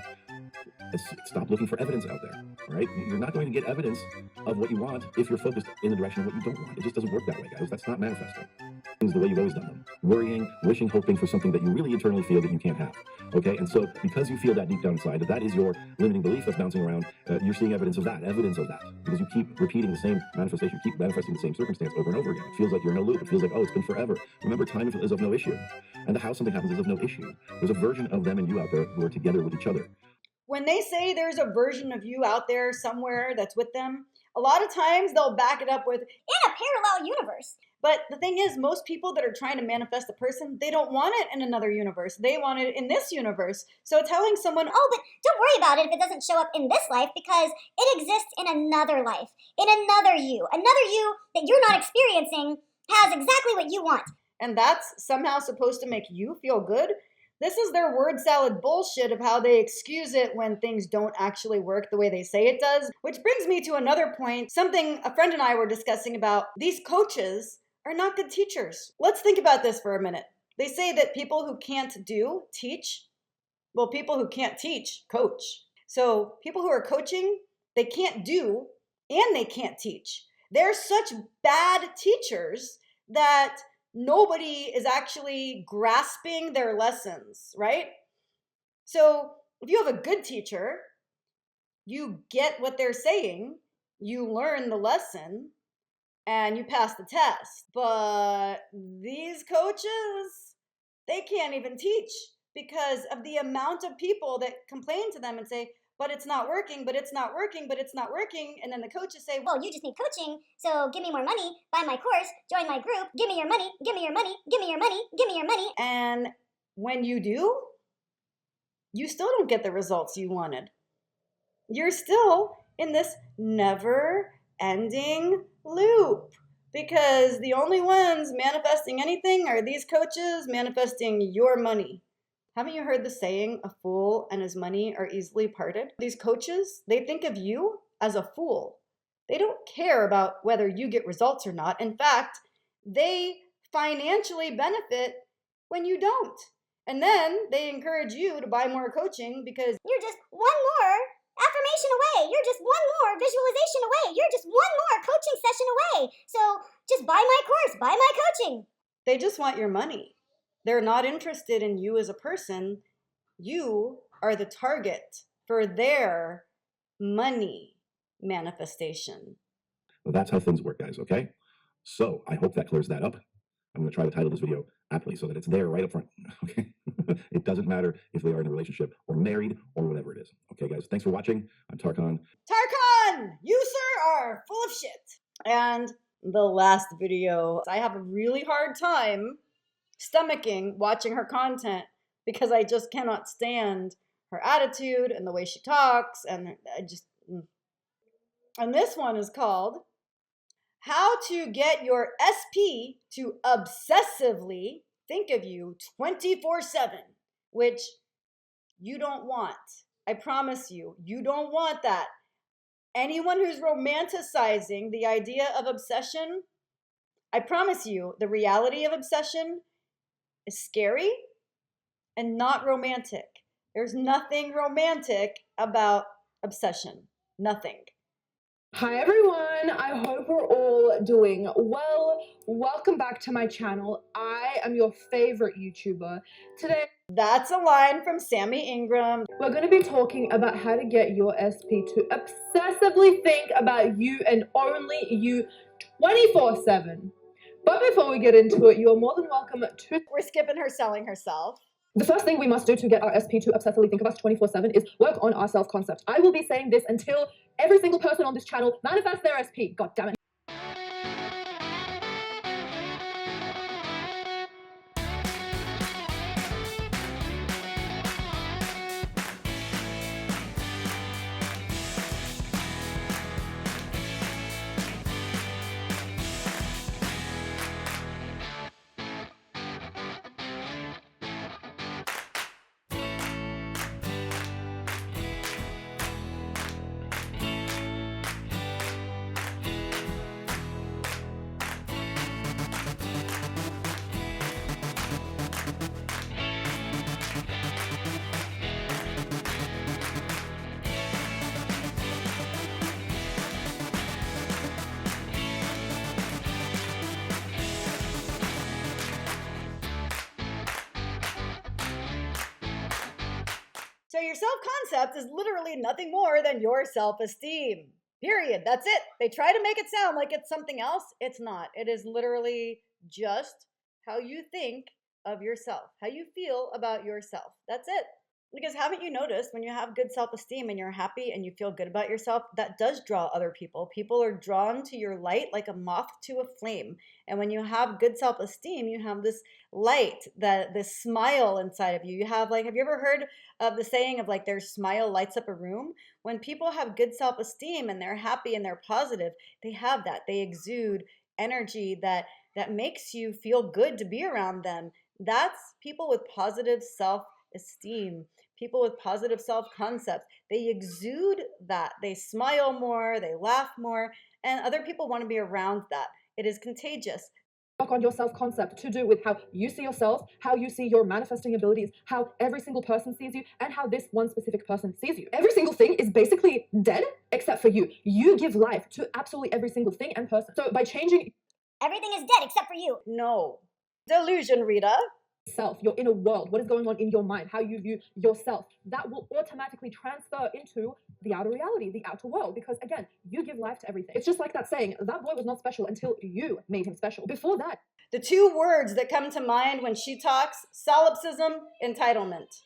Stop looking for evidence out there, right? You're not going to get evidence of what you want if you're focused in the direction of what you don't want. It just doesn't work that way, guys. That's not manifesting. Things the way you've always done them. Worrying, wishing, hoping for something that you really internally feel that you can't have. Okay? And so because you feel that deep down inside, that is your limiting belief that's bouncing around, you're seeing evidence of that. Because you keep repeating the same manifestation, you keep manifesting the same circumstance over and over again. It feels like you're in a loop. It feels like, oh, it's been forever. Remember, time is of no issue. And how something happens is of no issue. There's a version of them and you out there who are together with each other. When they say there's a version of you out there somewhere that's with them, a lot of times they'll back it up with, In a parallel universe. but the thing is, most people that are trying to manifest a person, they don't want it in another universe. They want it in this universe. So telling someone, Oh, but don't worry about it if it doesn't show up in this life, because it exists in another life, in another you that you're not experiencing has exactly what you want. and that's somehow supposed to make you feel good. This is their word salad bullshit of how they excuse it when things don't actually work the way they say it does. Which brings me to another point, something a friend and I were discussing about. These coaches are not good teachers. Let's think about this for a minute. They say that people who can't do teach. Well, people who can't teach coach. So people who are coaching, they can't do and they can't teach. They're such bad teachers that nobody is actually grasping their lessons, right? So if you have a good teacher, you get what they're saying, you learn the lesson, and you pass the test. But these coaches, they can't even teach because of the amount of people that complain to them and say, but it's not working, but it's not working, but it's not working. And then the coaches say, Well, you just need coaching, so give me more money, buy my course, join my group, give me your money, give me your money, give me your money, give me your money. and when you do, you still don't get the results you wanted. You're still in this never ending loop because the only ones manifesting anything are these coaches manifesting your money. Haven't you heard the saying, a fool and his money are easily parted? These coaches, they think of you as a fool. They don't care about whether you get results or not. In fact, they financially benefit when you don't. And then they encourage you to buy more coaching because You're just one more affirmation away. You're just one more visualization away. You're just one more coaching session away. So just buy my course, buy my coaching. they just want your money. They're not interested in you as a person. You are the target for their money manifestation. Well, that's how things work, guys, okay? So I hope that clears that up. I'm going to try to title this video aptly so that it's there right up front, okay? It doesn't matter if they are in a relationship or married or whatever it is. Okay, guys, thanks for watching. I'm Tarkan. Tarkan, you, sir, are full of shit. And the last video, I have a really hard time stomaching watching her content because I just cannot stand her attitude and the way she talks. And I just. And this one is called How to Get Your SP to Obsessively Think of You 24/7, which you don't want. I promise you, you don't want that. Anyone who's romanticizing the idea of obsession, I promise you, the reality of obsession is scary and not romantic. There's nothing romantic about obsession. Nothing. Hi everyone, I hope we're all doing well. Welcome back to my channel. I am your favorite YouTuber. Today, That's a line from Sammy Ingram. we're going to be talking about how to get your SP to obsessively think about you and only you 24/7. But before we get into it, you are more than welcome to... We're skipping her selling herself. The first thing we must do to get our SP to obsessively think of us 24/7 is work on our self-concept. I will be saying this until every single person on this channel manifests their SP. God damn it. So your self-concept is literally nothing more than your self-esteem. Period. That's it. They try to make it sound like it's something else. It's not. It is literally just how you think of yourself, how you feel about yourself. That's it. Because haven't you noticed when you have good self-esteem and you're happy and you feel good about yourself, that does draw other people. People are drawn to your light like a moth to a flame. And when you have good self-esteem, you have this light, this smile inside of you. You have like, have you ever heard of the saying of like their smile lights up a room? When people have good self-esteem and they're happy and they're positive, they have that. They exude energy that makes you feel good to be around them. That's people with positive self-esteem. People with positive self-concept, they exude that. They smile more, they laugh more, and other people want to be around that. It is contagious. Work on your self-concept to do with how you see yourself, how you see your manifesting abilities, how every single person sees you, and how this one specific person sees you. Every single thing is basically dead except for you. You give life to absolutely every single thing and person. So by changing Everything is dead except for you. No. Delusion, Rita. self, your inner world, what is going on in your mind, how you view yourself, that will automatically transfer into the outer reality, the outer world, because again, you give life to everything. It's just like that saying, that boy was not special until you made him special. Before that, The two words that come to mind when she talks, solipsism, entitlement.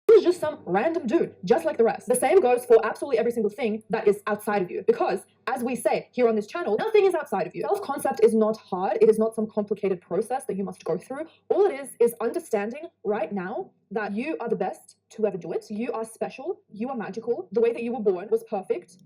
he was just some random dude, just like the rest. The same goes for absolutely every single thing that is outside of you. Because, as we say here on this channel, nothing is outside of you. Self-concept is not hard. It is not some complicated process that you must go through. All it is understanding right now that you are the best to ever do it. You are special. You are magical. The way that you were born was perfect.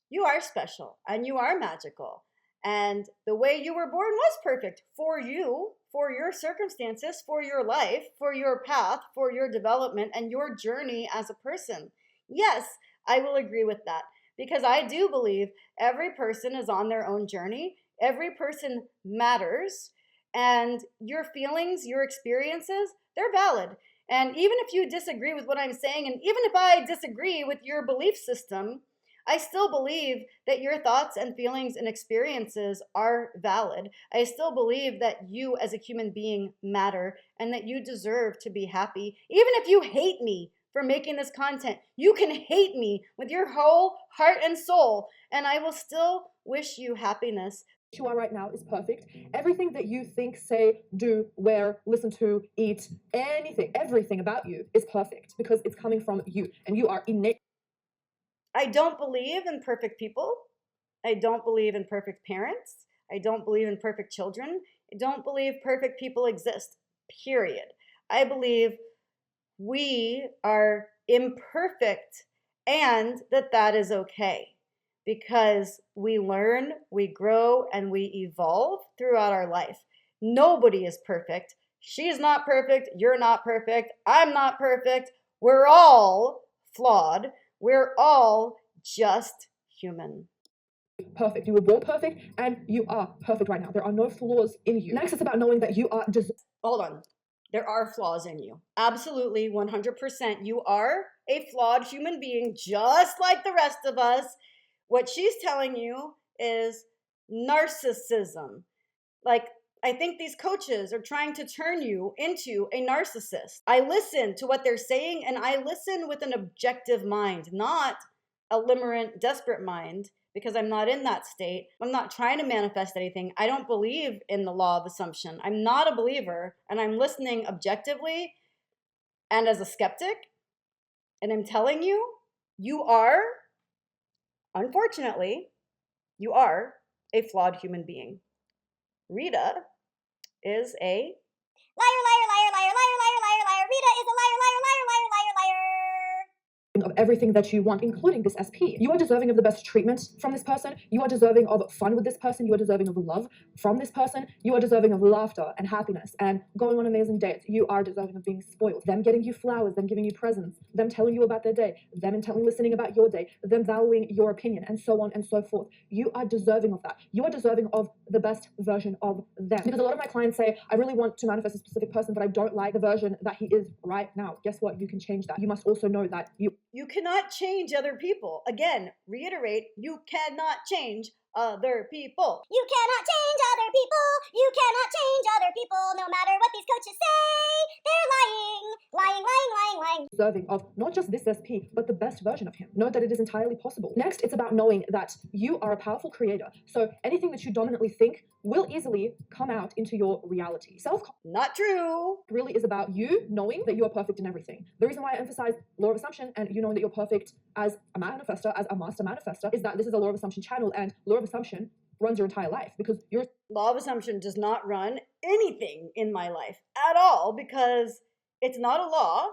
You are special and you are magical. And the way you were born was perfect for you, for your circumstances, for your life, for your path, for your development, and your journey as a person. Yes, I will agree with that because I do believe every person is on their own journey. Every person matters, and your feelings, your experiences, they're valid. And even if you disagree with what I'm saying, and even if I disagree with your belief system, I still believe that your thoughts and feelings and experiences are valid. I still believe that you as a human being matter and that you deserve to be happy. Even if you hate me for making this content, you can hate me with your whole heart and soul, and I will still wish you happiness. You are right now is perfect. Everything that you think, say, do, wear, listen to, eat, anything, everything about you is perfect because it's coming from you and you are innate. I don't believe in perfect people. I don't believe in perfect parents. I don't believe in perfect children. I don't believe perfect people exist, period. I believe we are imperfect and that is okay because we learn, we grow, and we evolve throughout our life. Nobody is perfect. She's not perfect. You're not perfect. I'm not perfect. We're all flawed. We're all just human. Perfect. You were born perfect and you are perfect right now. There are no flaws in you. Next, it's about knowing that you are Hold on. There are flaws in you. Absolutely, 100%. You are a flawed human being just like the rest of us. What she's telling you is narcissism. Like, I think these coaches are trying to turn you into a narcissist. I listen to what they're saying and I listen with an objective mind, not a limerent, desperate mind, because I'm not in that state. I'm not trying to manifest anything. I don't believe in the law of assumption. I'm not a believer, and I'm listening objectively and as a skeptic, and I'm telling you, you are, unfortunately, you are a flawed human being. Rita is a Liar, liar, liar, liar, liar, liar, liar, liar. Rita is a liar, liar, liar, liar, liar, liar. of everything that you want, including this SP. You are deserving of the best treatment from this person. You are deserving of fun with this person. You are deserving of love from this person. You are deserving of laughter and happiness and going on amazing dates. You are deserving of being spoiled. Them getting you flowers, them giving you presents, them telling you about their day, them listening about your day, them valuing your opinion, and so on and so forth. You are deserving of that. You are deserving of the best version of them. Because a lot of my clients say, I really want to manifest a specific person, but I don't like the version that he is right now. Guess what? You can change that. You must also know that You cannot change other people. Again, reiterate, you cannot change other people. You cannot change other people. You cannot change other people. No matter what these coaches say, they're lying. Lying, lying, lying, lying. Deserving of not just this SP, but the best version of him. Know that it is entirely possible. Next, it's about knowing that you are a powerful creator. So anything that you dominantly think will easily come out into your reality. Not true. Really is about you knowing that you are perfect in everything. The reason why I emphasize law of assumption and you knowing that you're perfect as a manifestor, as a master manifestor, is that this is a law of assumption channel, and law of assumption runs your entire life because you're Law of assumption does not run anything in my life at all because it's not a law.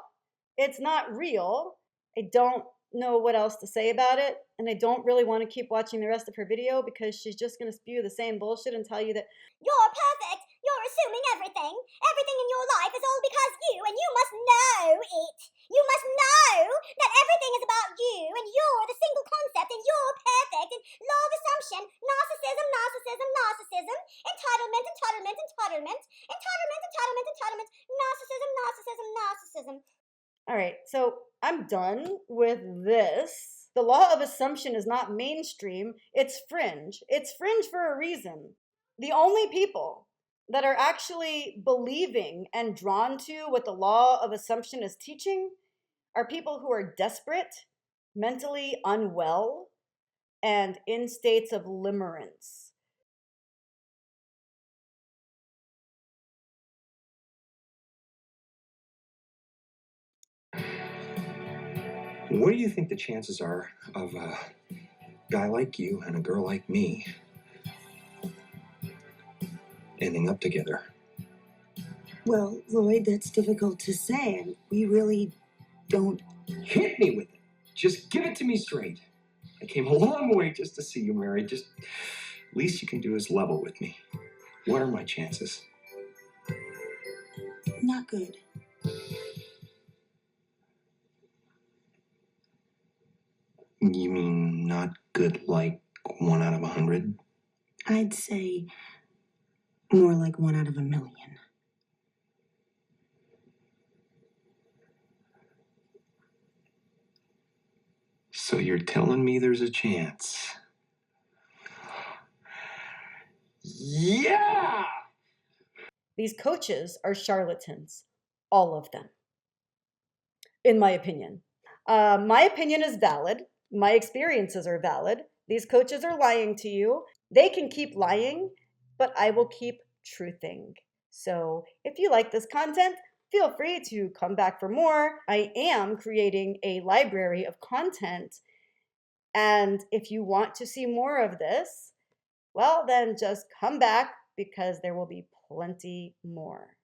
It's not real. I don't know what else to say about it, and I don't really want to keep watching the rest of her video because she's just going to spew the same bullshit and tell you that You're perfect. You're assuming everything. Everything in your life is all because you, and you must know it. You must know that everything is about you, and you're the single concept, and you're perfect, and law of assumption, narcissism, narcissism, narcissism, entitlement, entitlement, entitlement, entitlement, entitlement, entitlement, narcissism, narcissism, narcissism. all right, so I'm done with this. The law of assumption is not mainstream, it's fringe. It's fringe for a reason. The only people that are actually believing and drawn to what the law of assumption is teaching are people who are desperate, mentally unwell, and in states of limerence. What do you think the chances are of a guy like you and a girl like me ending up together? Well, Lloyd, that's difficult to say. And we really don't. Hit me with it. Just give it to me straight. I came a long way just to see you married. Just least you can do is level with me. What are my chances? Not good. You mean not good like 1 out of 100? I'd say more like 1 out of 1,000,000. So you're telling me there's a chance? Yeah! These coaches are charlatans, all of them, in my opinion. My opinion is valid. My experiences are valid. These coaches are lying to you. They can keep lying, but I will keep truthing. So if you like this content, feel free to come back for more. I am creating a library of content. And if you want to see more of this, well, then just come back because there will be plenty more.